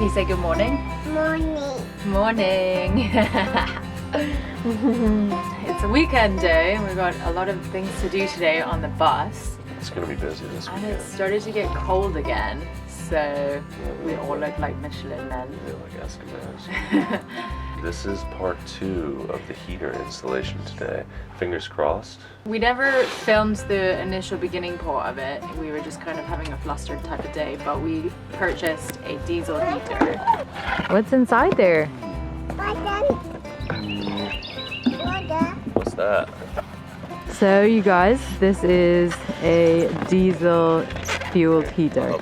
Can you say good morning? Morning. Morning. It's a weekend day and we've got a lot of things to do today on the bus. It's gonna be busy this weekend. And it started to get cold again, so we all look like Michelin men. Yeah, like Eskimos. This is part 2 of the heater installation today. Fingers crossed. We never filmed the initial beginning part of it. We were just kind of having a flustered type of day, but we purchased a diesel heater. What's inside there? What's that? So you guys, this is a diesel fueled heater.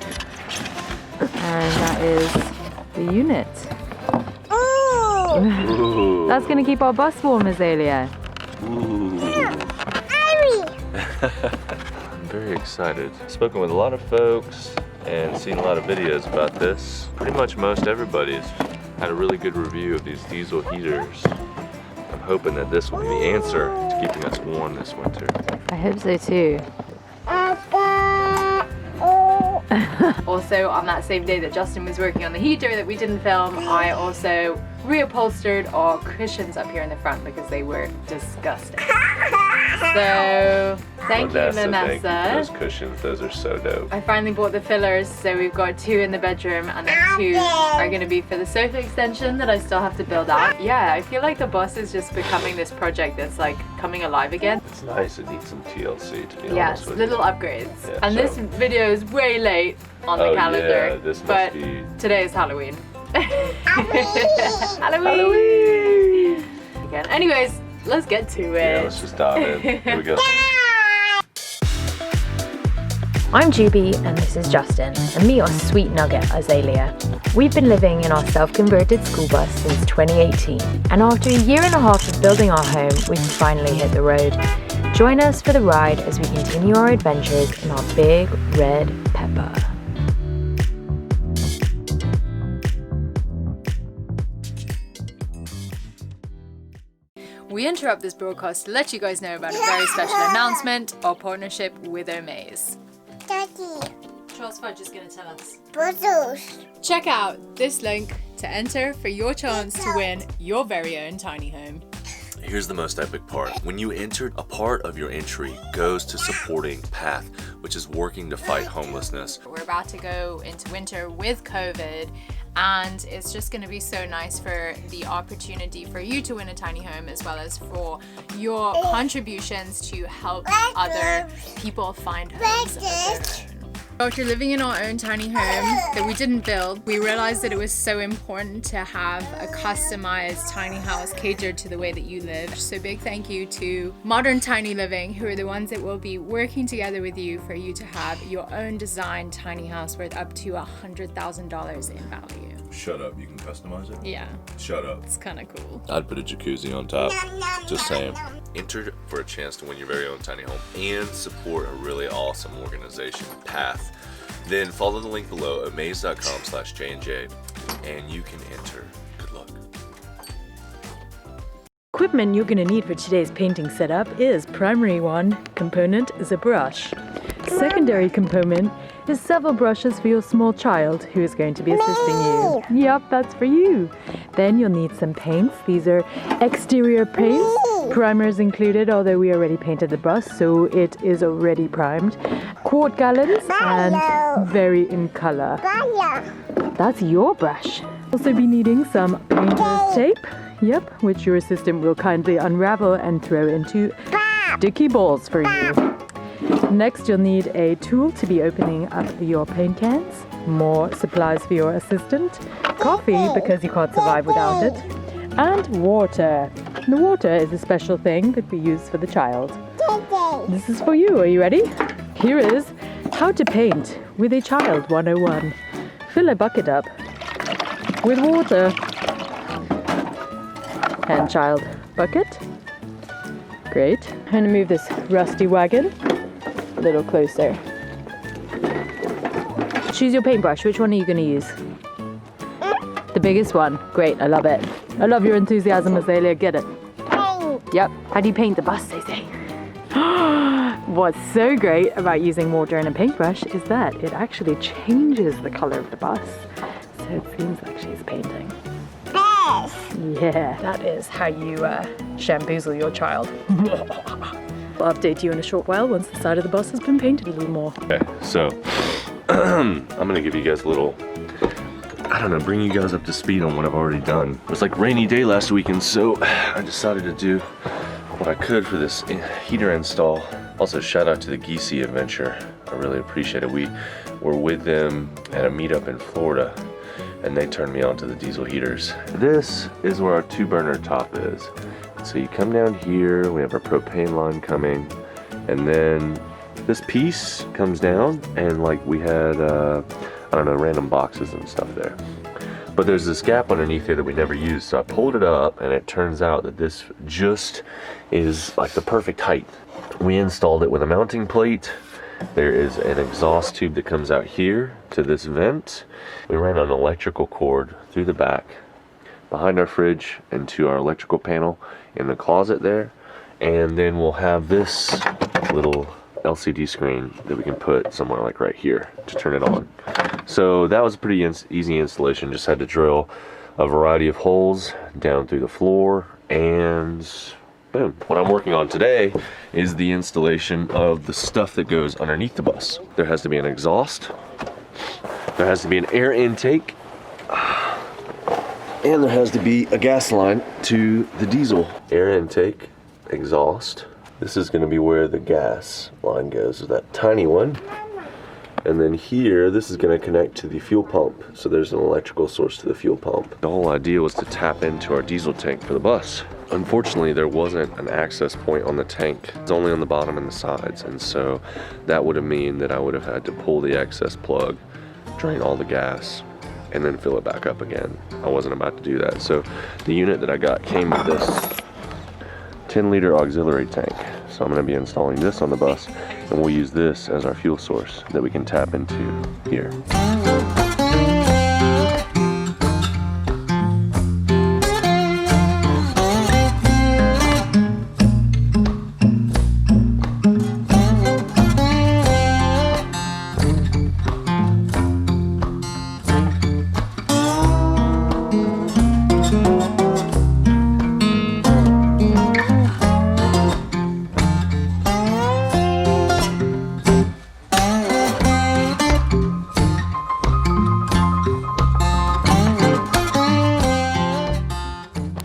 And that is the unit. Ooh. That's gonna keep our bus warm, Azalea. Ooh. I'm very excited. Spoken with a lot of folks and seen a lot of videos about this. Pretty much most everybody's had a really good review of these diesel heaters. I'm hoping that this will be the answer to keeping us warm this winter. I hope so too. Also, on that same day that Justin was working on the heater that we didn't film, I also reupholstered our cushions up here in the front because they were disgusting. So, thank you, Vanessa. Thank you for those cushions, those are so dope. I finally bought the fillers, so we've got 2 in the bedroom and then 2 are going to be for the sofa extension that I still have to build out. Yeah, I feel like the bus is just becoming this project that's like coming alive again. It's nice, it needs some TLC to be Yes, honest with little you. upgrades. Yeah, And so- this video is way late on the calendar, yeah, this must but be... today is Halloween. Halloween! Again. Anyways, let's get to it. Yeah, let's just dive in. Here we go. I'm Juby and this is Justin, and me, our sweet nugget, Azalea. We've been living in our self-converted school bus since 2018, and after a year and a half of building our home, we've finally hit the road. Join us for the ride as we continue our adventures in our big red pepper. We interrupt this broadcast to let you guys know about a very special announcement, our partnership with Omaze. Daddy. Charles Fudge is going to tell us. Bottles. Check out this link to enter for your chance to win your very own tiny home. Here's the most epic part. When you enter, a part of your entry goes to supporting Path, which is working to fight homelessness. We're about to go into winter with COVID, and it's just going to be so nice for the opportunity for you to win a tiny home, as well as for your contributions to help other people find homes of their own. After living in our own tiny home that we didn't build, we realized that it was so important to have a customized tiny house catered to the way that you live. So big thank you to Modern Tiny Living, who are the ones that will be working together with you for you to have your own designed tiny house worth up to $100,000 in value. Shut up, you can customize it? Yeah, Shut up. it's kind of cool. I'd put a jacuzzi on top. Just saying. Enter for a chance to win your very own tiny home and support a really awesome organization, Path. Then follow the link below, omaze.com/JNJ, and you can enter. Good luck. Equipment you're going to need for today's painting setup is primary one component is a brush. Secondary component is several brushes for your small child who is going to be assisting you. Yep, that's for you. Then you'll need some paints. These are exterior paints. Primers included, although we already painted the bus, so it is already primed. Quart gallons and very in color. That's your brush. Also be needing some painter's tape. Yep, which your assistant will kindly unravel and throw into sticky balls for you. Next, you'll need a tool to be opening up your paint cans, more supplies for your assistant, coffee because you can't survive without it, and water. The water is a special thing that we use for the child. This is for you. Are you ready? Here is how to paint with a child 101. Fill a bucket up with water. And child bucket. Great. I'm going to move this rusty wagon a little closer. Choose your paintbrush. Which one are you going to use? The biggest one. Great. I love it. I love your enthusiasm, Azalea. Get it. Yep. How do you paint the bus, they say? What's so great about using water and a paintbrush is that it actually changes the color of the bus. So it seems like she's painting. Yes. Yeah, that is how you shamboozle your child. I'll update you in a short while once the side of the bus has been painted a little more. Okay, so I'm gonna give you guys a little, I don't know, bring you guys up to speed on what I've already done. It was like rainy day last weekend, so I decided to do what I could for this heater install. Also, shout out to the Geesey Adventure. I really appreciate it. We were with them at a meetup in Florida, and they turned me on to the diesel heaters. This is where our 2-burner top is. So you come down here, we have our propane line coming, and then this piece comes down, and like we had, I don't know, random boxes and stuff there. But there's this gap underneath here that we never used, so I pulled it up, and it turns out that this just is like the perfect height. We installed it with a mounting plate. There is an exhaust tube that comes out here to this vent. We ran an electrical cord through the back, behind our fridge, and to our electrical panel in the closet there. And then we'll have this little LCD screen that we can put somewhere like right here to turn it on. So that was a pretty easy installation. Just had to drill a variety of holes down through the floor, and boom. What I'm working on today is the installation of the stuff that goes underneath the bus. There has to be an exhaust, there has to be an air intake, and there has to be a gas line to the diesel. Air intake, exhaust. This is going to be where the gas line goes, so that tiny one. And then here, this is going to connect to the fuel pump. So there's an electrical source to the fuel pump. The whole idea was to tap into our diesel tank for the bus. Unfortunately, there wasn't an access point on the tank. It's only on the bottom and the sides. And so that would have meant that I would have had to pull the excess plug, drain all the gas, and then fill it back up again. I wasn't about to do that. So the unit that I got came with this 10-liter auxiliary tank. So I'm going to be installing this on the bus, and we'll use this as our fuel source that we can tap into here.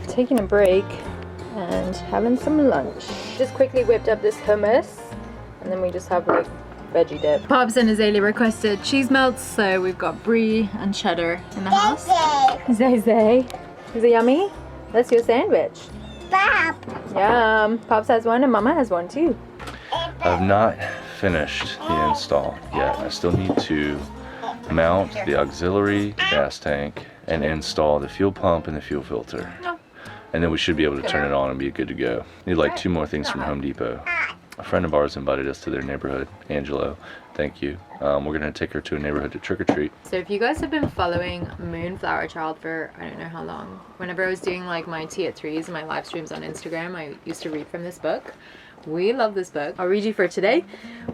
Taking a break and having some lunch. Just quickly whipped up this hummus, and then we just have like veggie dip. Pops and Azalea requested cheese melts, so we've got brie and cheddar in the house. Zay Zay. Is it yummy? That's your sandwich. Bob. Yum. Pops has one and Mama has one too. I've not finished the install yet. I still need to mount the auxiliary gas tank and install the fuel pump and the fuel filter. And then we should be able to turn it on and be good to go. Need like 2 more things from Home Depot. A friend of ours invited us to their neighborhood, Angelo. Thank you. We're gonna take her to a neighborhood to trick or treat. So if you guys have been following Moonflower Child for I don't know how long, whenever I was doing like my tea at 3s and my live streams on Instagram, I used to read from this book. We love this book. I'll read you for today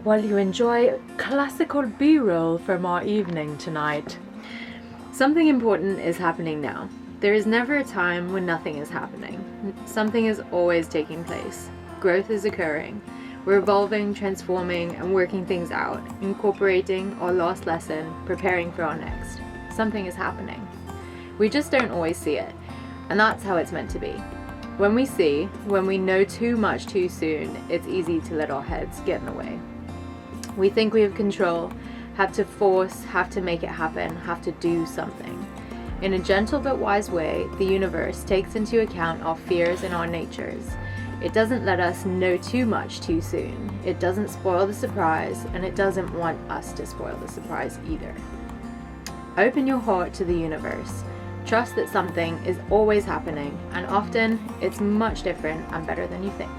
while you enjoy classical B-roll from our evening tonight. Something important is happening now. There is never a time when nothing is happening. Something is always taking place. Growth is occurring. We're evolving, transforming, and working things out, incorporating our last lesson, preparing for our next. Something is happening. We just don't always see it, and that's how it's meant to be. When we see, when we know too much too soon, it's easy to let our heads get in the way. We think we have control, have to force, have to make it happen, have to do something. In a gentle but wise way, the universe takes into account our fears and our natures. It doesn't let us know too much too soon. It doesn't spoil the surprise, and it doesn't want us to spoil the surprise either. Open your heart to the universe. Trust that something is always happening, and often it's much different and better than you think.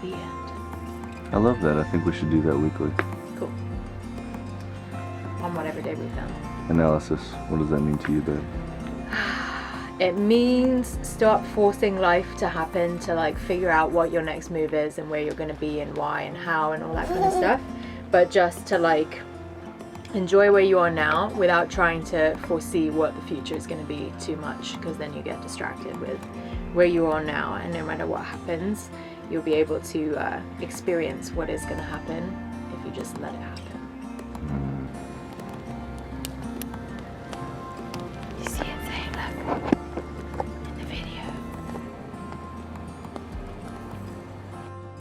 The end. I love that. I think we should do that weekly. Cool. On whatever day we film. Analysis. What does that mean to you, babe? It means stop forcing life to happen to like figure out what your next move is and where you're going to be and why and how and all that kind of stuff. But just to like enjoy where you are now without trying to foresee what the future is going to be too much, because then you get distracted with where you are now, and no matter what happens, you'll be able to experience what is going to happen if you just let it happen. You see it saying, look, in the video.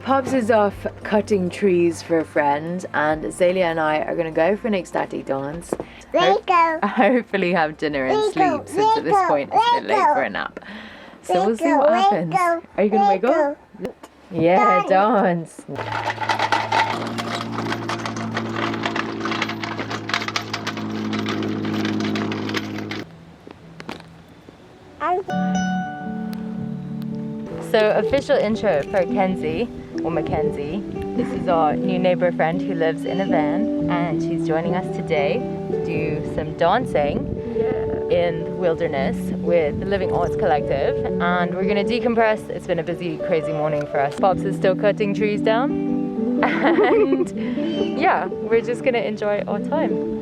Pops is off cutting trees for a friend, and Azalea and I are going to go for an ecstatic dance. Hopefully have dinner and sleep, since at this point it's a bit late for a nap. So we'll see what happens. Are you going to wiggle? Yeah, dance. So official intro for Kenzie, or Mackenzie. This is our new neighbor friend who lives in a van, and she's joining us today to do some dancing in the wilderness with the Living Arts Collective, and we're gonna decompress. It's been a busy, crazy morning for us. Pops is still cutting trees down, and yeah, we're just gonna enjoy our time.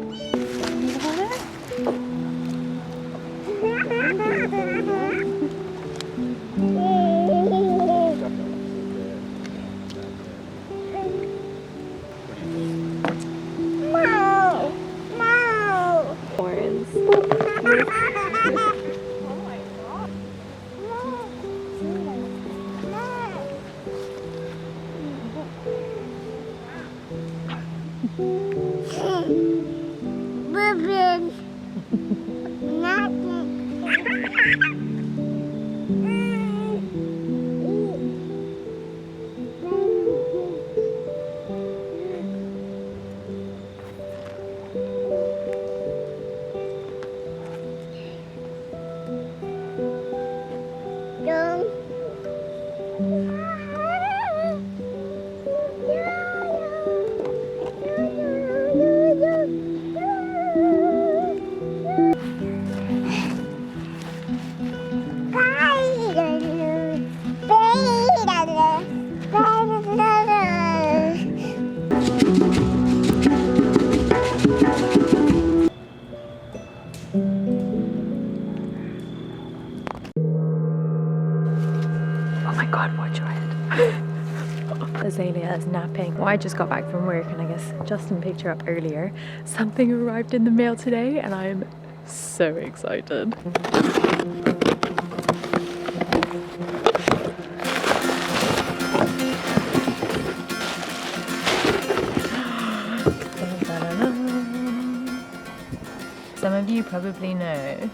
Azalea is napping. Well, I just got back from work, and I guess Justin picked her up earlier. Something arrived in the mail today, and I'm so excited. Some of you probably know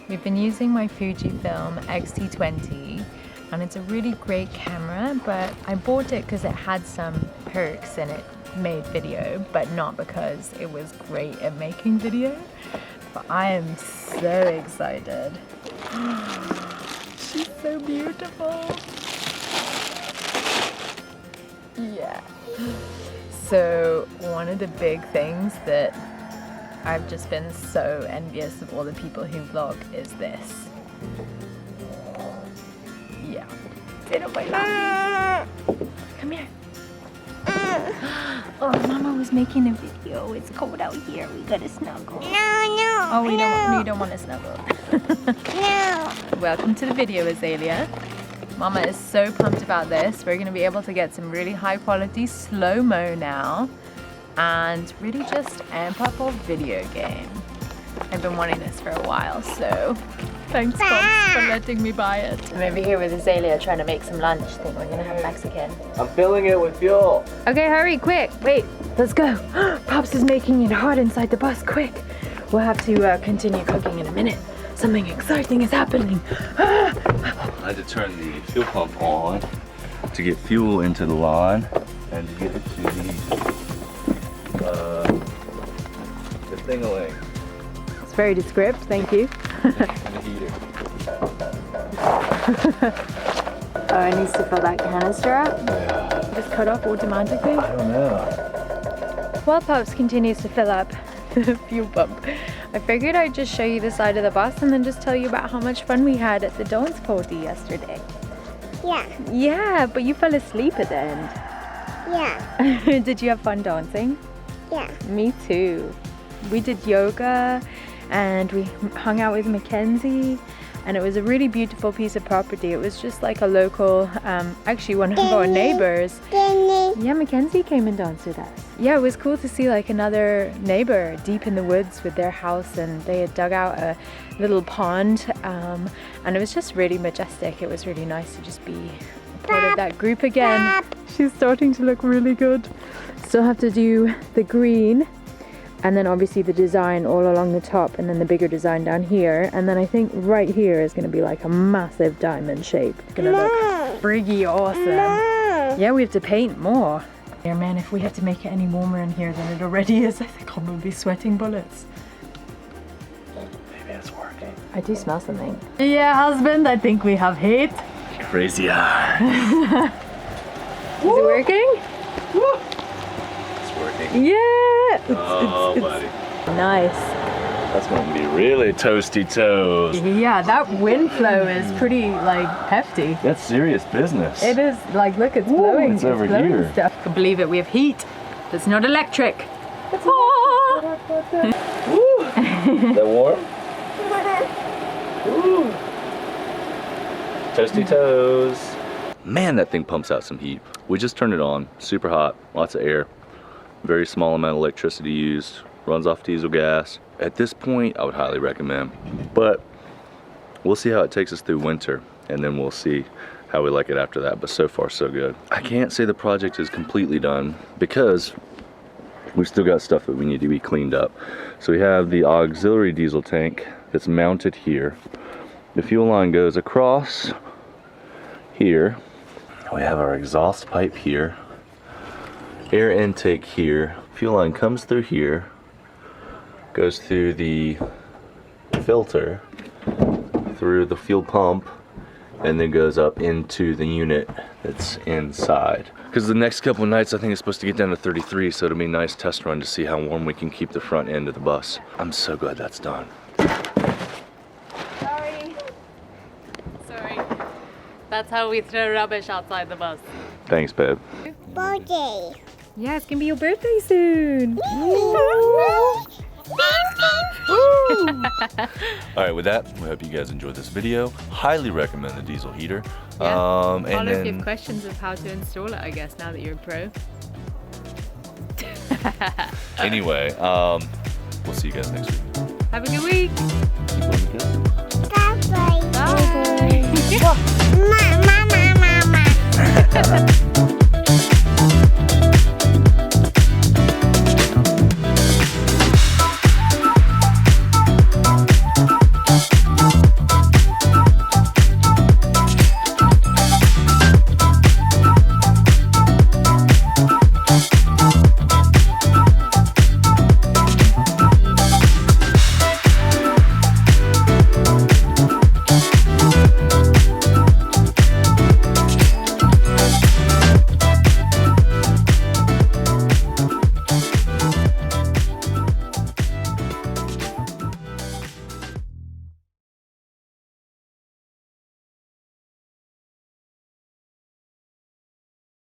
we've been using my Fujifilm X-T20, and it's a really great camera, but I bought it because it had some perks and it made video, but not because it was great at making video. But I am so excited. She's so beautiful. Yeah. So one of the big things that I've just been so envious of all the people who vlog is this. Yeah. Sit on my lap. Come here. Oh, Mama was making a video. It's cold out here. We gotta snuggle. No. Oh, you don't want to snuggle. No. Welcome to the video, Azalea. Mama is so pumped about this. We're gonna be able to get some really high quality slow-mo now and really just amp up our video game. I've been wanting this for a while, so thanks, Pops, for letting me buy it. I'm over here with Azalea trying to make some lunch. I think we're gonna have Mexican. I'm filling it with fuel. Okay, hurry, quick. Wait, let's go. Pops is making it hot inside the bus, quick. We'll have to continue cooking in a minute. Something exciting is happening. I had to turn the fuel pump on to get fuel into the lawn and to get it to the thing-a-ling. It's very descriptive, thank you. And the heater. Oh, it needs to fill that canister up? Yeah. Just cut off automatically? I don't know. While Pops continues to fill up the fuel pump, I figured I'd just show you the side of the bus and then just tell you about how much fun we had at the dance party yesterday. Yeah. Yeah, but you fell asleep at the end. Yeah. Did you have fun dancing? Yeah. Me too. we did yoga and we hung out with Mackenzie, and it was a really beautiful piece of property. It was just like a local, actually one of our neighbors. Yeah, Mackenzie came and danced with us. Yeah, it was cool to see like another neighbor deep in the woods with their house, and they had dug out a little pond, and it was just really majestic. It was really nice to just be a part of that group again. She's starting to look really good. Still have to do the green, and then obviously the design all along the top, and then the bigger design down here, and then I think right here is going to be like a massive diamond shape. It's going to look friggy awesome. Yeah, we have to paint more. Yeah, man, if we have to make it any warmer in here than it already is, I think I'm going to be sweating bullets. Maybe it's working. I do smell something. Yeah, husband, I think we have heat. Crazy eye. Is it working? It's working. Yeah! Oh, buddy. Nice. That's going to be really toasty toast. Yeah, that wind flow is pretty like hefty. That's serious business. It is, like, look, it's blowing. it's over blowing here. Stuff. I can believe it, we have heat. It's not electric. Ah! Woo! Is that warm? Woo! Toasty toes. Man, that thing pumps out some heat. We just turned it on. Super hot. Lots of air. Very small amount of electricity used. Runs off diesel gas. At this point, I would highly recommend. But we'll see how it takes us through winter, and then we'll see how we like it after that. But so far, so good. I can't say the project is completely done because we've still got stuff that we need to be cleaned up. So we have the auxiliary diesel tank that's mounted here. The fuel line goes across here. We have our exhaust pipe here. Air intake here. Fuel line comes through here. Goes through the filter, through the fuel pump, and then goes up into the unit that's inside. Because the next couple of nights I think it's supposed to get down to 33, so it'll be a nice test run to see how warm we can keep the front end of the bus. I'm so glad that's done. Sorry. That's how we throw rubbish outside the bus. Thanks, babe. Birthday. Yeah, it's gonna be your birthday soon. Alright, with that, we hope you guys enjoyed this video. Highly recommend the diesel heater. Yeah. And Follow if you then have questions of how to install it, I guess, now that you're a pro. anyway, we'll see you guys next week. Have a good week. Keep on the kiss. Bye-bye. Bye. Mama, mama, mama.